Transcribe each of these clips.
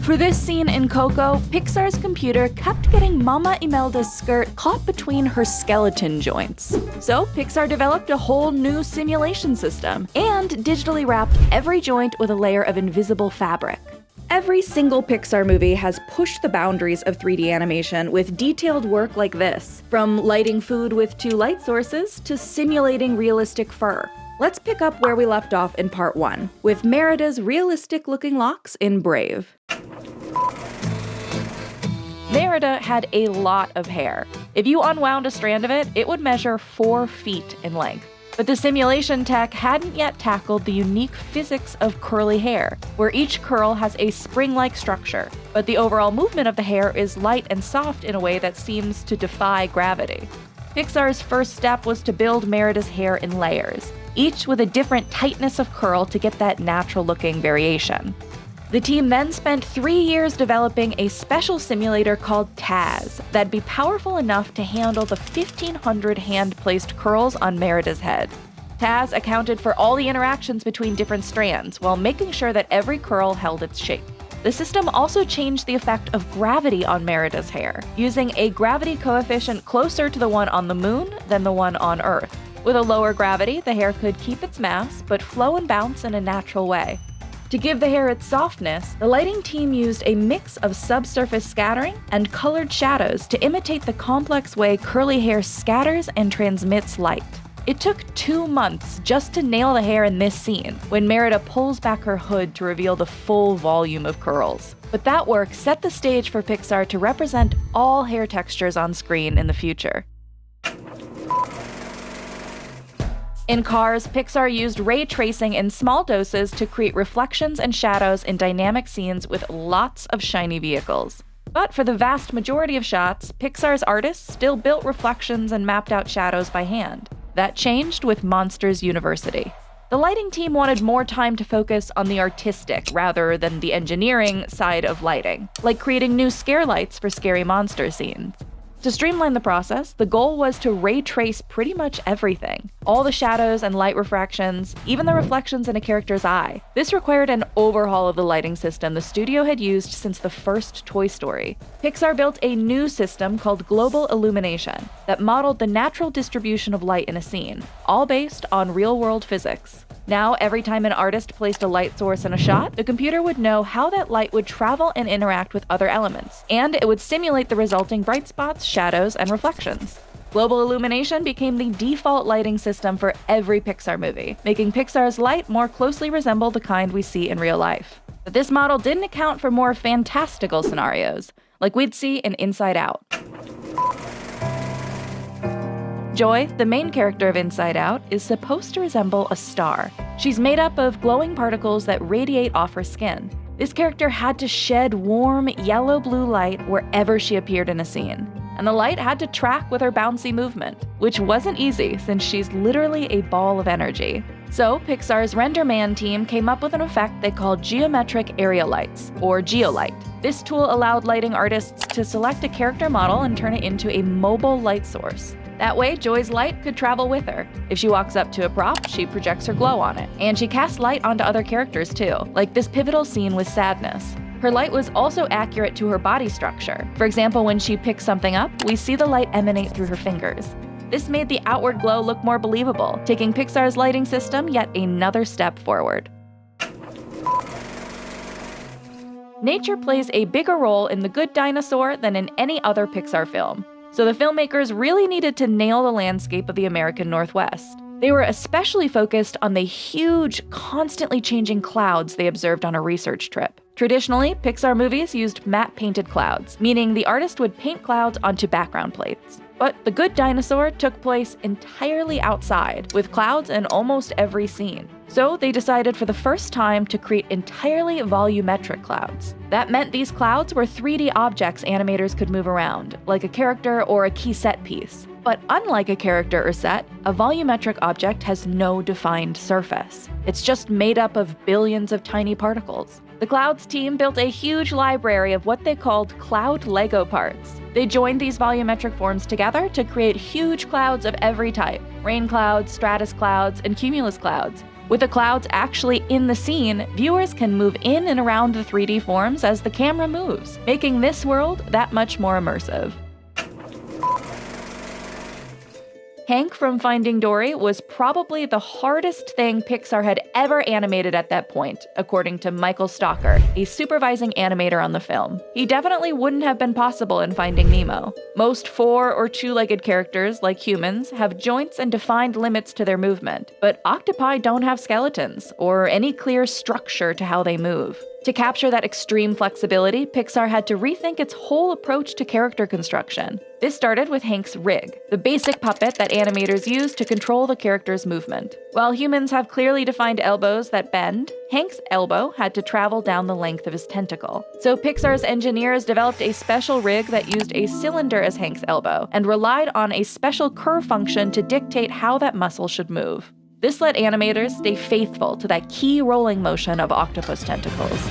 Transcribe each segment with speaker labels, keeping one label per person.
Speaker 1: For this scene in Coco, Pixar's computer kept getting Mama Imelda's skirt caught between her skeleton joints. So Pixar developed a whole new simulation system and digitally wrapped every joint with a layer of invisible fabric. Every single Pixar movie has pushed the boundaries of 3D animation with detailed work like this, from lighting food with 2 light sources to simulating realistic fur. Let's pick up where we left off in part 1, with Merida's realistic-looking locks in Brave. Merida had a lot of hair. If you unwound a strand of it, it would measure 4 feet in length. But the simulation tech hadn't yet tackled the unique physics of curly hair, where each curl has a spring-like structure, but the overall movement of the hair is light and soft in a way that seems to defy gravity. Pixar's first step was to build Merida's hair in layers, each with a different tightness of curl to get that natural-looking variation. The team then spent 3 years developing a special simulator called Taz that'd be powerful enough to handle the 1,500 hand-placed curls on Merida's head. Taz accounted for all the interactions between different strands while making sure that every curl held its shape. The system also changed the effect of gravity on Merida's hair, using a gravity coefficient closer to the one on the moon than the one on Earth. With a lower gravity, the hair could keep its mass, but flow and bounce in a natural way. To give the hair its softness, the lighting team used a mix of subsurface scattering and colored shadows to imitate the complex way curly hair scatters and transmits light. It took 2 months just to nail the hair in this scene, when Merida pulls back her hood to reveal the full volume of curls. But that work set the stage for Pixar to represent all hair textures on screen in the future. In Cars, Pixar used ray tracing in small doses to create reflections and shadows in dynamic scenes with lots of shiny vehicles. But for the vast majority of shots, Pixar's artists still built reflections and mapped out shadows by hand. That changed with Monsters University. The lighting team wanted more time to focus on the artistic rather than the engineering side of lighting, like creating new scare lights for scary monster scenes. To streamline the process, the goal was to ray trace pretty much everything. All the shadows and light refractions, even the reflections in a character's eye. This required an overhaul of the lighting system the studio had used since the first Toy Story. Pixar built a new system called Global Illumination that modeled the natural distribution of light in a scene, all based on real-world physics. Now, every time an artist placed a light source in a shot, the computer would know how that light would travel and interact with other elements, and it would simulate the resulting bright spots, shadows, and reflections. Global illumination became the default lighting system for every Pixar movie, making Pixar's light more closely resemble the kind we see in real life. But this model didn't account for more fantastical scenarios, like we'd see in Inside Out. Joy, the main character of Inside Out, is supposed to resemble a star. She's made up of glowing particles that radiate off her skin. This character had to shed warm, yellow-blue light wherever she appeared in a scene. And the light had to track with her bouncy movement, which wasn't easy since she's literally a ball of energy. So Pixar's RenderMan team came up with an effect they called geometric area lights, or geolight. This tool allowed lighting artists to select a character model and turn it into a mobile light source. That way, Joy's light could travel with her. If she walks up to a prop, she projects her glow on it. And she casts light onto other characters too, like this pivotal scene with Sadness. Her light was also accurate to her body structure. For example, when she picks something up, we see the light emanate through her fingers. This made the outward glow look more believable, taking Pixar's lighting system yet another step forward. Nature plays a bigger role in The Good Dinosaur than in any other Pixar film. So the filmmakers really needed to nail the landscape of the American Northwest. They were especially focused on the huge, constantly changing clouds they observed on a research trip. Traditionally, Pixar movies used matte-painted clouds, meaning the artist would paint clouds onto background plates. But The Good Dinosaur took place entirely outside, with clouds in almost every scene. So they decided for the first time to create entirely volumetric clouds. That meant these clouds were 3D objects animators could move around, like a character or a key set piece. But unlike a character or set, a volumetric object has no defined surface. It's just made up of billions of tiny particles. The Clouds team built a huge library of what they called cloud Lego parts. They joined these volumetric forms together to create huge clouds of every type: rain clouds, stratus clouds, and cumulus clouds. With the clouds actually in the scene, viewers can move in and around the 3D forms as the camera moves, making this world that much more immersive. Hank from Finding Dory was probably the hardest thing Pixar had ever animated at that point, according to Michael Stalker, a supervising animator on the film. He definitely wouldn't have been possible in Finding Nemo. Most four- or two-legged characters, like humans, have joints and defined limits to their movement, but octopi don't have skeletons, or any clear structure to how they move. To capture that extreme flexibility, Pixar had to rethink its whole approach to character construction. This started with Hank's rig, the basic puppet that animators use to control the character's movement. While humans have clearly defined elbows that bend, Hank's elbow had to travel down the length of his tentacle. So Pixar's engineers developed a special rig that used a cylinder as Hank's elbow, and relied on a special curve function to dictate how that muscle should move. This let animators stay faithful to that key rolling motion of octopus tentacles.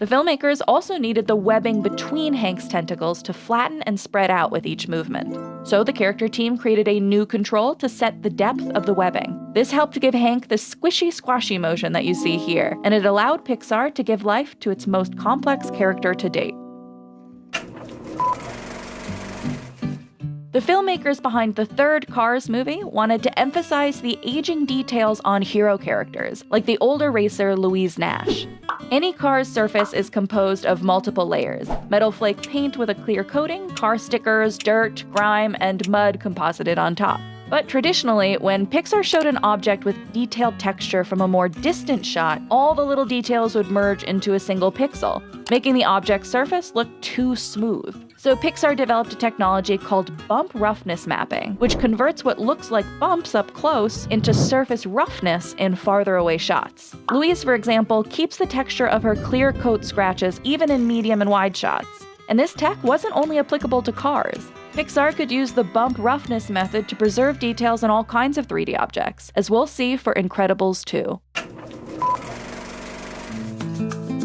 Speaker 1: The filmmakers also needed the webbing between Hank's tentacles to flatten and spread out with each movement. So the character team created a new control to set the depth of the webbing. This helped give Hank the squishy, squashy motion that you see here, and it allowed Pixar to give life to its most complex character to date. The filmmakers behind the third Cars movie wanted to emphasize the aging details on hero characters, like the older racer Louise Nash. Any car's surface is composed of multiple layers: metal flake paint with a clear coating, car stickers, dirt, grime, and mud composited on top. But traditionally, when Pixar showed an object with detailed texture from a more distant shot, all the little details would merge into a single pixel, making the object's surface look too smooth. So Pixar developed a technology called bump roughness mapping, which converts what looks like bumps up close into surface roughness in farther away shots. Louise, for example, keeps the texture of her clear coat scratches even in medium and wide shots. And this tech wasn't only applicable to cars. Pixar could use the bump roughness method to preserve details in all kinds of 3D objects, as we'll see for Incredibles 2.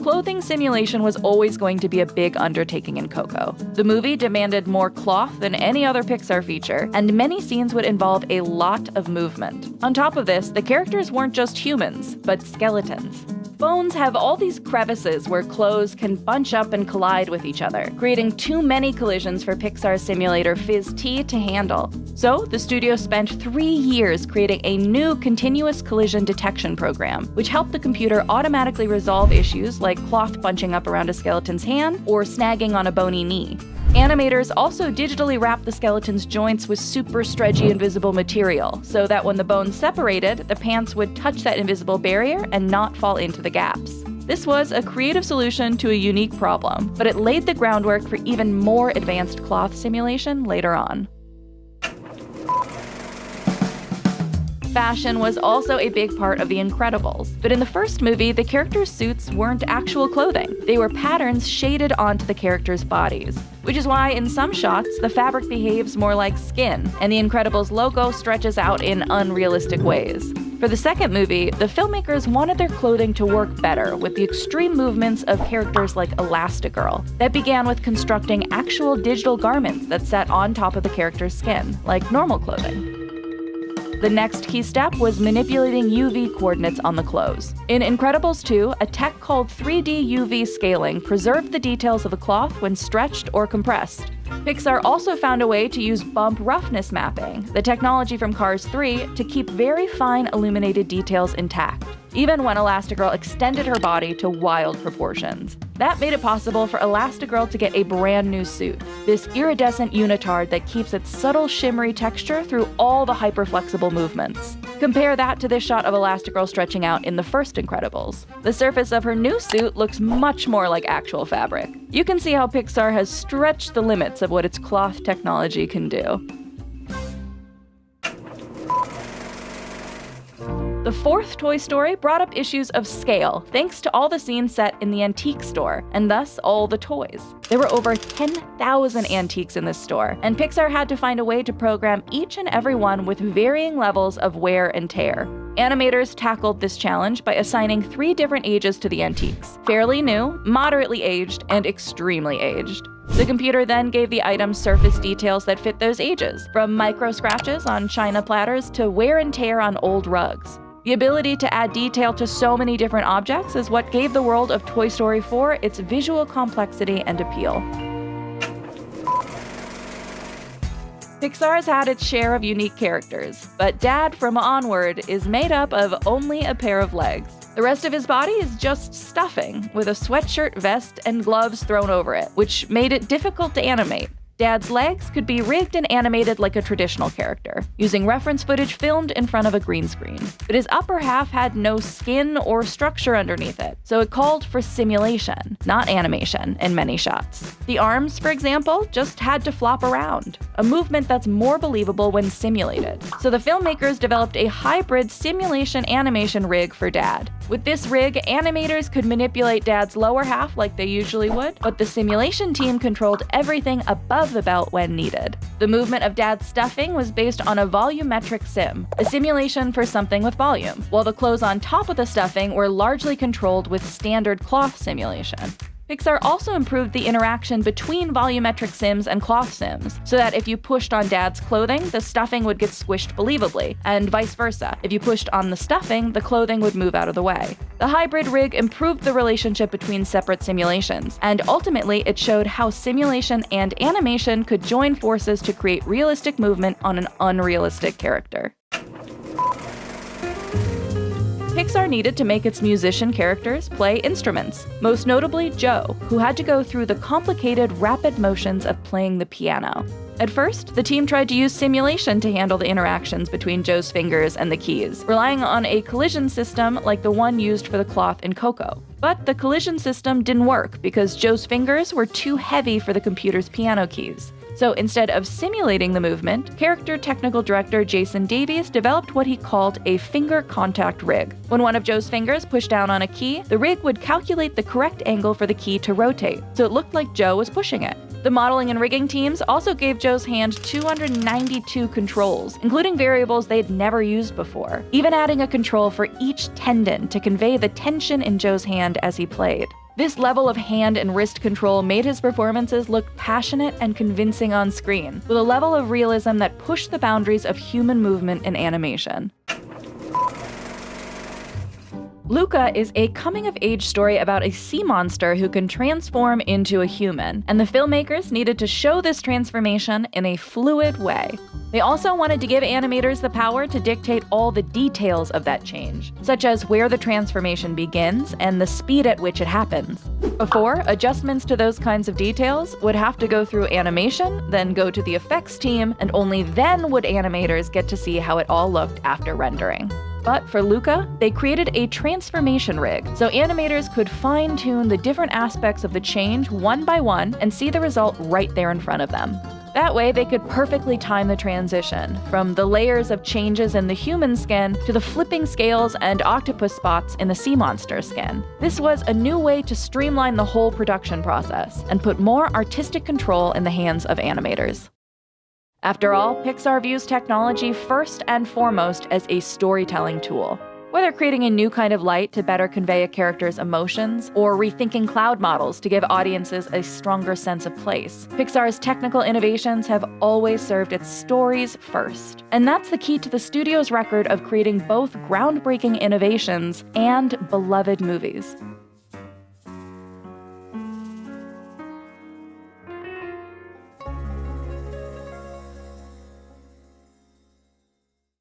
Speaker 1: Clothing simulation was always going to be a big undertaking in Coco. The movie demanded more cloth than any other Pixar feature, and many scenes would involve a lot of movement. On top of this, the characters weren't just humans, but skeletons. Bones have all these crevices where clothes can bunch up and collide with each other, creating too many collisions for Pixar's simulator Phys-T to handle. So, the studio spent 3 years creating a new continuous collision detection program, which helped the computer automatically resolve issues like cloth bunching up around a skeleton's hand or snagging on a bony knee. Animators also digitally wrapped the skeleton's joints with super stretchy invisible material, so that when the bones separated, the pants would touch that invisible barrier and not fall into the gaps. This was a creative solution to a unique problem, but it laid the groundwork for even more advanced cloth simulation later on. Fashion was also a big part of The Incredibles, but in the first movie, the characters' suits weren't actual clothing. They were patterns shaded onto the characters' bodies, which is why in some shots, the fabric behaves more like skin, and The Incredibles logo stretches out in unrealistic ways. For the second movie, the filmmakers wanted their clothing to work better with the extreme movements of characters like Elastigirl. That began with constructing actual digital garments that sat on top of the character's skin, like normal clothing. The next key step was manipulating UV coordinates on the clothes. In Incredibles 2, a tech called 3D UV scaling preserved the details of the cloth when stretched or compressed. Pixar also found a way to use bump roughness mapping, the technology from Cars 3, to keep very fine illuminated details intact, even when Elastigirl extended her body to wild proportions. That made it possible for Elastigirl to get a brand new suit, this iridescent unitard that keeps its subtle shimmery texture through all the hyperflexible movements. Compare that to this shot of Elastigirl stretching out in the first Incredibles. The surface of her new suit looks much more like actual fabric. You can see how Pixar has stretched the limits of what its cloth technology can do. The fourth Toy Story brought up issues of scale, thanks to all the scenes set in the antique store, and thus all the toys. There were over 10,000 antiques in this store, and Pixar had to find a way to program each and every one with varying levels of wear and tear. Animators tackled this challenge by assigning 3 different ages to the antiques: fairly new, moderately aged, and extremely aged. The computer then gave the items surface details that fit those ages, from micro scratches on china platters to wear and tear on old rugs. The ability to add detail to so many different objects is what gave the world of Toy Story 4 its visual complexity and appeal. Pixar has had its share of unique characters, but Dad from Onward is made up of only a pair of legs. The rest of his body is just stuffing, with a sweatshirt, vest, and gloves thrown over it, which made it difficult to animate. Dad's legs could be rigged and animated like a traditional character, using reference footage filmed in front of a green screen. But his upper half had no skin or structure underneath it, so it called for simulation, not animation, in many shots. The arms, for example, just had to flop around, a movement that's more believable when simulated. So the filmmakers developed a hybrid simulation animation rig for Dad. With this rig, animators could manipulate Dad's lower half like they usually would, but the simulation team controlled everything above the belt when needed. The movement of Dad's stuffing was based on a volumetric sim, a simulation for something with volume, while the clothes on top of the stuffing were largely controlled with standard cloth simulation. Pixar also improved the interaction between volumetric sims and cloth sims, so that if you pushed on Dad's clothing, the stuffing would get squished believably, and vice versa. If you pushed on the stuffing, the clothing would move out of the way. The hybrid rig improved the relationship between separate simulations, and ultimately it showed how simulation and animation could join forces to create realistic movement on an unrealistic character. Pixar needed to make its musician characters play instruments, most notably Joe, who had to go through the complicated, rapid motions of playing the piano. At first, the team tried to use simulation to handle the interactions between Joe's fingers and the keys, relying on a collision system like the one used for the cloth in Coco. But the collision system didn't work because Joe's fingers were too heavy for the computer's piano keys. So instead of simulating the movement, character technical director Jason Davies developed what he called a finger contact rig. When one of Joe's fingers pushed down on a key, the rig would calculate the correct angle for the key to rotate, so it looked like Joe was pushing it. The modeling and rigging teams also gave Joe's hand 292 controls, including variables they'd never used before, even adding a control for each tendon to convey the tension in Joe's hand as he played. This level of hand and wrist control made his performances look passionate and convincing on screen, with a level of realism that pushed the boundaries of human movement and animation. Luca is a coming-of-age story about a sea monster who can transform into a human, and the filmmakers needed to show this transformation in a fluid way. They also wanted to give animators the power to dictate all the details of that change, such as where the transformation begins and the speed at which it happens. Before, adjustments to those kinds of details would have to go through animation, then go to the effects team, and only then would animators get to see how it all looked after rendering. But for Luca, they created a transformation rig, so animators could fine-tune the different aspects of the change one by one and see the result right there in front of them. That way, they could perfectly time the transition, from the layers of changes in the human skin to the flipping scales and octopus spots in the sea monster skin. This was a new way to streamline the whole production process and put more artistic control in the hands of animators. After all, Pixar views technology first and foremost as a storytelling tool. Whether creating a new kind of light to better convey a character's emotions, or rethinking cloud models to give audiences a stronger sense of place, Pixar's technical innovations have always served its stories first. And that's the key to the studio's record of creating both groundbreaking innovations and beloved movies.